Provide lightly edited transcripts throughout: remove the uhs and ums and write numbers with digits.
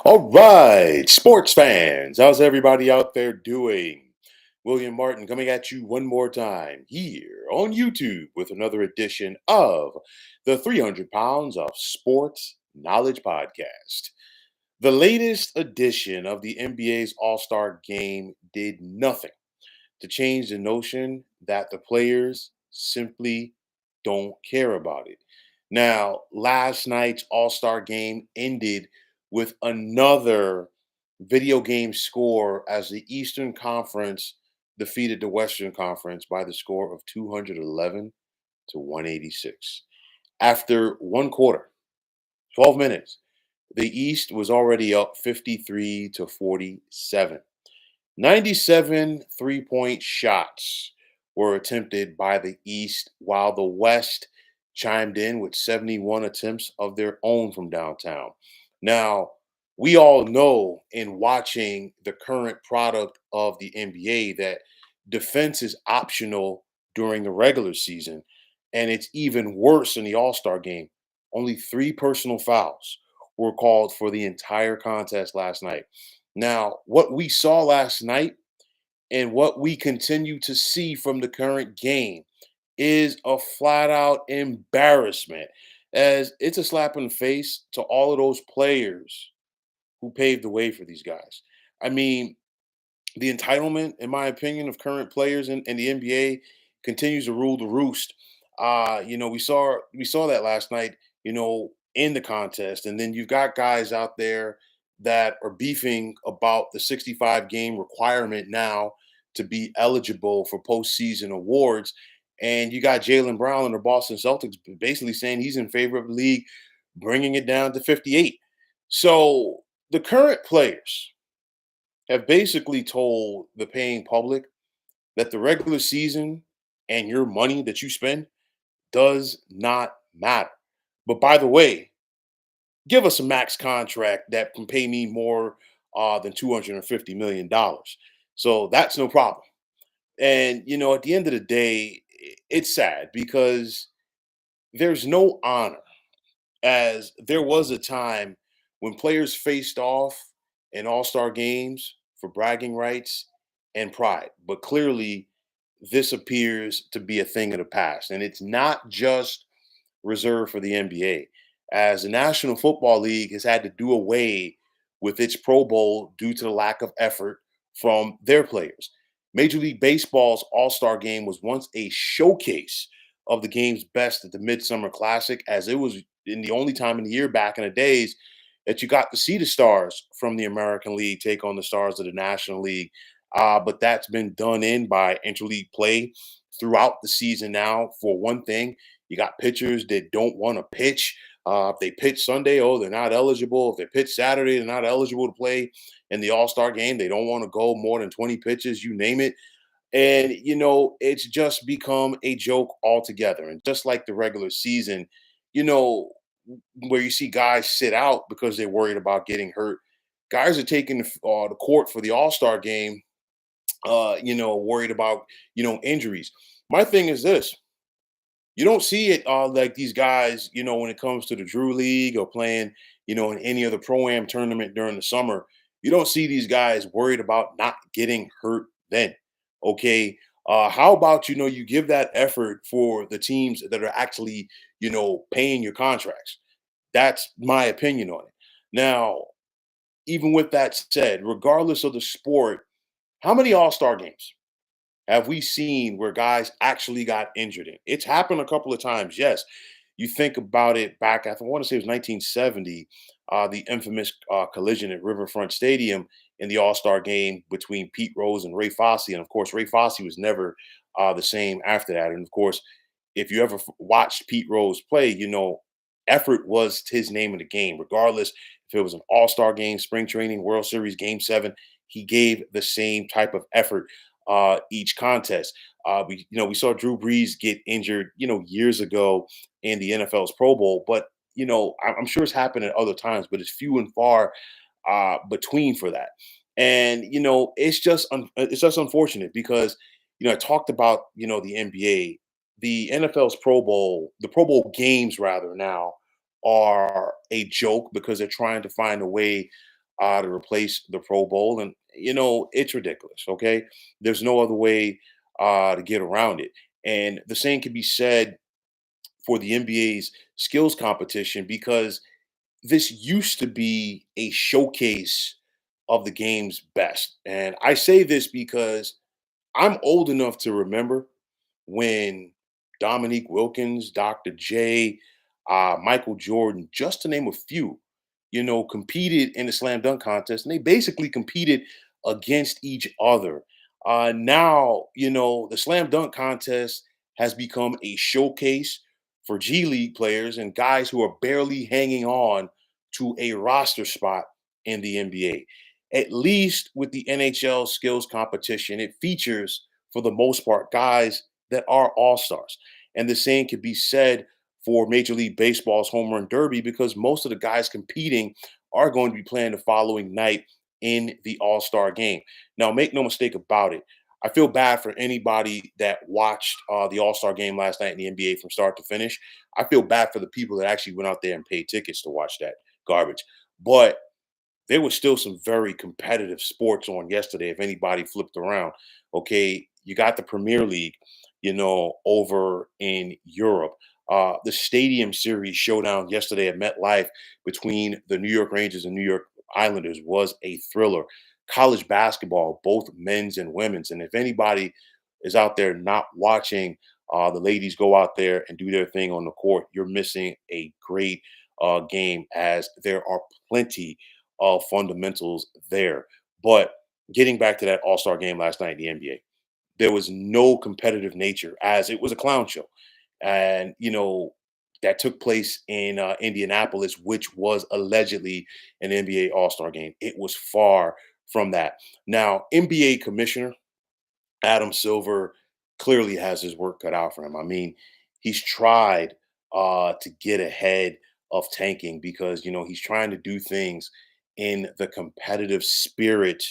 All right, sports fans, how's everybody out there doing? William Martin coming at you one more time here on YouTube with another edition of the 300 Pounds of Sports Knowledge Podcast. The latest edition of the NBA's All Star game did nothing to change the notion that the players simply don't care about it. Now, last night's All Star game ended with another video game score as the Eastern Conference defeated the Western Conference by the score of 211 to 186. After one quarter, 12 minutes, the East was already up 53 to 47. 97 three-point shots were attempted by the East, while the West chimed in with 71 attempts of their own from downtown. Now, we all know in watching the current product of the NBA that defense is optional during the regular season, and it's even worse in the All Star game. Only three personal fouls were called for the entire contest last night. Now, what we saw last night and what we continue to see from the current game is a flat out embarrassment, as it's a slap in the face to all of those players who paved the way for these guys. I mean, the entitlement, in my opinion, of current players in the NBA continues to rule the roost. We saw that last night. In the contest, and then you've got guys out there that are beefing about the 65 game requirement now to be eligible for postseason awards. And you got Jalen Brown and the Boston Celtics basically saying he's in favor of the league bringing it down to 58. So the current players have basically told the paying public that the regular season and your money that you spend does not matter. But by the way, give us a max contract that can pay me more than $250 million. So that's no problem. And at the end of the day, it's sad because there's no honor, as there was a time when players faced off in all-star games for bragging rights and pride. But clearly, this appears to be a thing of the past. And it's not just reserved for the NBA, as the National Football League has had to do away with its Pro Bowl due to the lack of effort from their players. Major League Baseball's All Star game was once a showcase of the game's best at the Midsummer Classic, as it was in the only time in the year back in the days that you got to see the stars from the American League take on the stars of the National League. But that's been done in by interleague play throughout the season now. For one thing, you got pitchers that don't want to pitch. If they pitch Sunday, oh, they're not eligible. If they pitch Saturday, they're not eligible to play in the All Star game. They don't want to go more than 20 pitches, you name it. And, it's just become a joke altogether. And just like the regular season, you know, where you see guys sit out because they're worried about getting hurt, guys are taking the court for the All Star game, worried about, injuries. My thing is this: you don't see it like these guys, when it comes to the Drew League or playing, in any other pro-am tournament during the summer. You don't see these guys worried about not getting hurt then. Okay. How about, you give that effort for the teams that are actually, paying your contracts? That's my opinion on it. Now, even with that said, regardless of the sport, how many all-star games have we seen where guys actually got injured in? It's happened a couple of times, yes. You think about it back, I want to say it was 1970, the infamous collision at Riverfront Stadium in the All Star game between Pete Rose and Ray Fosse. And of course, Ray Fosse was never the same after that. And of course, if you ever watched Pete Rose play, effort was his name of the game, regardless if it was an All Star game, spring training, World Series, Game 7. He gave the same type of effort each contest. We saw Drew Brees get injured, years ago in the NFL's Pro Bowl, but I'm sure it's happened at other times, but it's few and far between for that. And it's just unfortunate because I talked about the NBA, the NFL's Pro Bowl, the Pro Bowl games rather now are a joke because they're trying to find a way to replace the Pro Bowl. And, it's ridiculous. Okay. There's no other way to get around it. And the same can be said for the NBA's skills competition because this used to be a showcase of the game's best. And I say this because I'm old enough to remember when Dominique Wilkins, Dr. J, Michael Jordan, just to name a few, competed in the slam dunk contest, and they basically competed against each other. Now, the slam dunk contest has become a showcase for G League players and guys who are barely hanging on to a roster spot in the NBA. At least with the NHL skills competition, it features, for the most part, guys that are all stars. And the same could be said for Major League Baseball's home run derby because most of the guys competing are going to be playing the following night in the All Star game. Now, make no mistake about it. I feel bad for anybody that watched the All Star game last night in the NBA from start to finish. I feel bad for the people that actually went out there and paid tickets to watch that garbage. But there was still some very competitive sports on yesterday if anybody flipped around. Okay, you got the Premier League, over in Europe. The Stadium Series showdown yesterday at MetLife between the New York Rangers and New York Islanders was a thriller. College basketball, both men's and women's. And if anybody is out there not watching the ladies go out there and do their thing on the court, you're missing a great game as there are plenty of fundamentals there. But getting back to that All Star game last night in the NBA, there was no competitive nature as it was a clown show. And, that took place in Indianapolis, which was allegedly an NBA All Star game. It was far from that. Now, NBA Commissioner Adam Silver clearly has his work cut out for him. I mean, he's tried to get ahead of tanking because he's trying to do things in the competitive spirit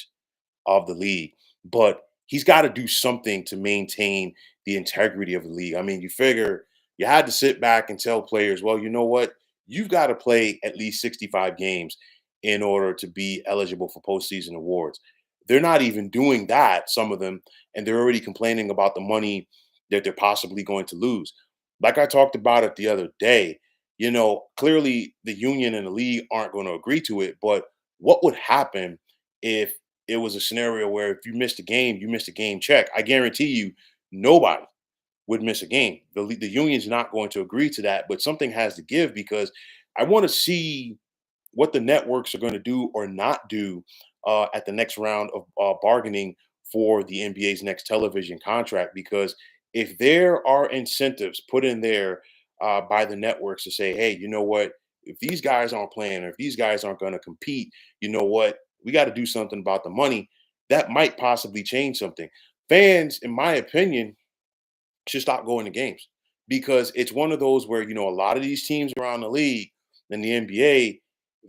of the league, but he's got to do something to maintain the integrity of the league. I mean, you figure you had to sit back and tell players, well, you know what? You've got to play at least 65 games in order to be eligible for postseason awards. They're not even doing that, some of them, and they're already complaining about the money that they're possibly going to lose. Like I talked about it the other day, clearly the union and the league aren't going to agree to it, but what would happen if it was a scenario where if you missed a game, you missed a game check? I guarantee you nobody would miss a game. The union's not going to agree to that, but something has to give because I want to see what the networks are going to do or not do at the next round of bargaining for the NBA's next television contract. Because if there are incentives put in there by the networks to say, hey, you know what? If these guys aren't playing or if these guys aren't going to compete, you know what? We got to do something about the money. That might possibly change something. Fans, in my opinion, should stop going to games because it's one of those where a lot of these teams around the league in the NBA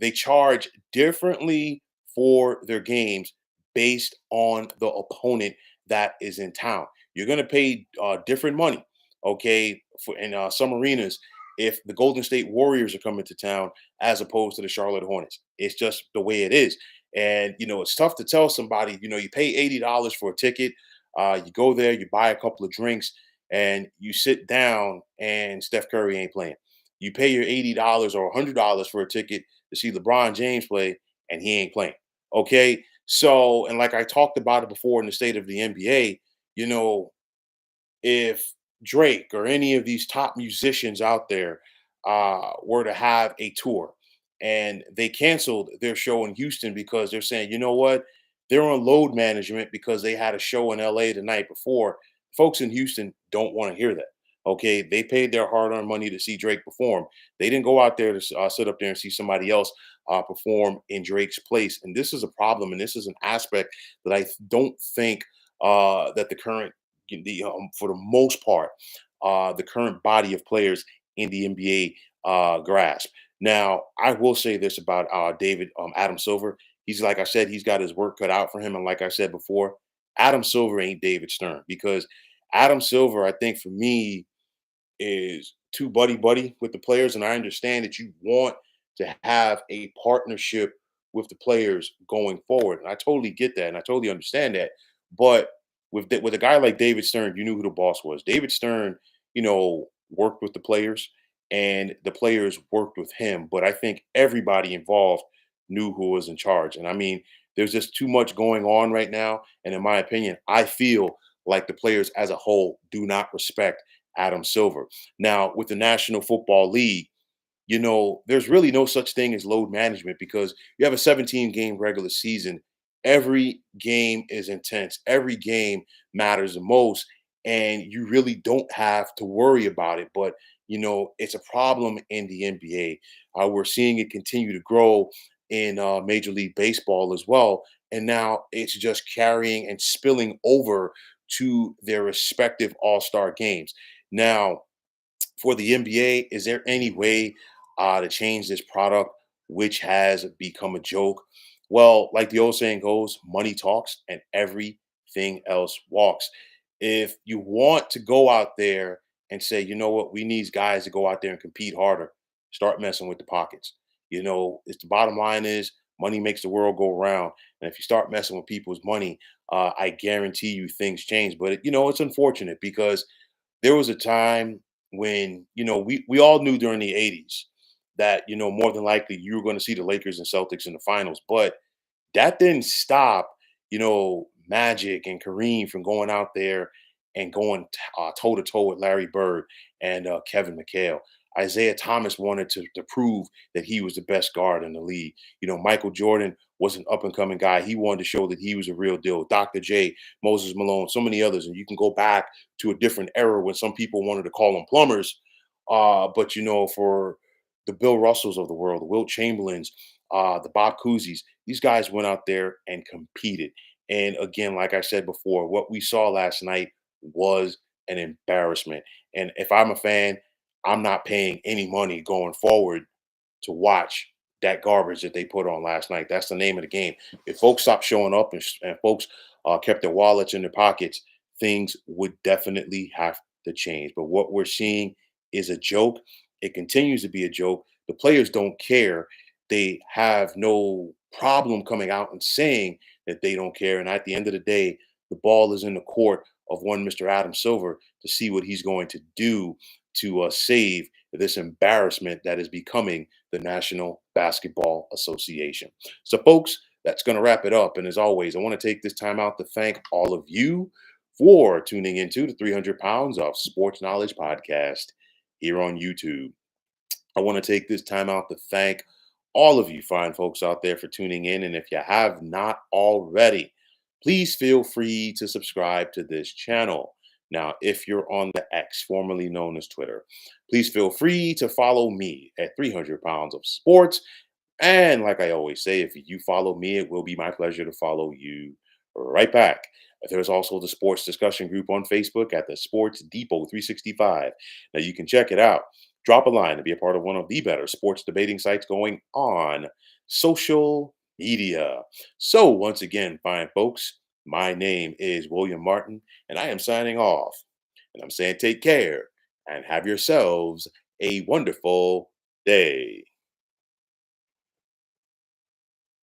they charge differently for their games based on the opponent that is in town. You're going to pay different money, okay, for in some arenas if the Golden State Warriors are coming to town as opposed to the Charlotte Hornets. It's just the way it is. And it's tough to tell somebody, you pay $80 for a ticket, you go there, you buy a couple of drinks, and you sit down, and Steph Curry ain't playing. You pay your $80 or $100 for a ticket to see LeBron James play, and he ain't playing. Okay. So, and like I talked about it before in the state of the NBA, you know, if Drake or any of these top musicians out there were to have a tour and they canceled their show in Houston because they're saying, you know what, they're on load management because they had a show in LA the night before. Folks in Houston don't want to hear that. Okay, they paid their hard-earned money to see Drake perform. They didn't go out there to sit up there and see somebody else perform in Drake's place. And this is a problem, and this is an aspect that I don't think that the current for the most part, the current body of players in the NBA grasp. Now, I will say this about David Adam Silver. He's like I said, he's got his work cut out for him, and like I said before, Adam Silver ain't David Stern because Adam Silver, I think for me, is too buddy buddy with the players, and I understand that you want to have a partnership with the players going forward. And I totally get that and I totally understand that. But with a guy like David Stern, you knew who the boss was. David Stern, worked with the players and the players worked with him. But I think everybody involved knew who was in charge. And I mean, there's just too much going on right now. And in my opinion, I feel like the players as a whole do not respect Adam Silver. Now, with the National Football League, there's really no such thing as load management because you have a 17 game regular season. Every game is intense, every game matters the most, and you really don't have to worry about it. But, it's a problem in the NBA. We're seeing it continue to grow in Major League Baseball as well. And now it's just carrying and spilling over to their respective all star games. Now, for the NBA, is there any way to change this product, which has become a joke? Well, like the old saying goes, money talks and everything else walks. If you want to go out there and say, you know what, we need guys to go out there and compete harder, start messing with the pockets. It's the bottom line is money makes the world go around. And if you start messing with people's money, I guarantee you things change. But, it's unfortunate because there was a time when we all knew during the 80s that more than likely you were going to see the Lakers and Celtics in the finals, but that didn't stop Magic and Kareem from going out there and going toe to toe with Larry Bird and Kevin McHale. Isaiah Thomas wanted to prove that he was the best guard in the league. Michael Jordan was an up and coming guy. He wanted to show that he was a real deal. Dr. J, Moses Malone, so many others. And you can go back to a different era when some people wanted to call them plumbers. But for the Bill Russells of the world, the Wilt Chamberlains, the Bob Cousy's, these guys went out there and competed. And again, like I said before, what we saw last night was an embarrassment. And if I'm a fan, I'm not paying any money going forward to watch that garbage that they put on last night. That's the name of the game. If folks stopped showing up and folks kept their wallets in their pockets, things would definitely have to change. But what we're seeing is a joke. It continues to be a joke. The players don't care. They have no problem coming out and saying that they don't care. And at the end of the day, the ball is in the court of one Mr. Adam Silver to see what he's going to do to save this embarrassment that is becoming the National Basketball Association. So, folks, that's going to wrap it up. And as always, I want to take this time out to thank all of you for tuning into the 300 Pounds of Sports Knowledge podcast here on YouTube. I want to take this time out to thank all of you fine folks out there for tuning in. And if you have not already, please feel free to subscribe to this channel. Now, if you're on the X, formerly known as Twitter, please feel free to follow me at 300 Pounds of Sports. And like I always say, if you follow me, it will be my pleasure to follow you right back. There's also the sports discussion group on Facebook at the Sports Depot 365. Now you can check it out. Drop a line to be a part of one of the better sports debating sites going on social media. So once again, fine folks, my name is William Martin, and I am signing off. And I'm saying take care and have yourselves a wonderful day.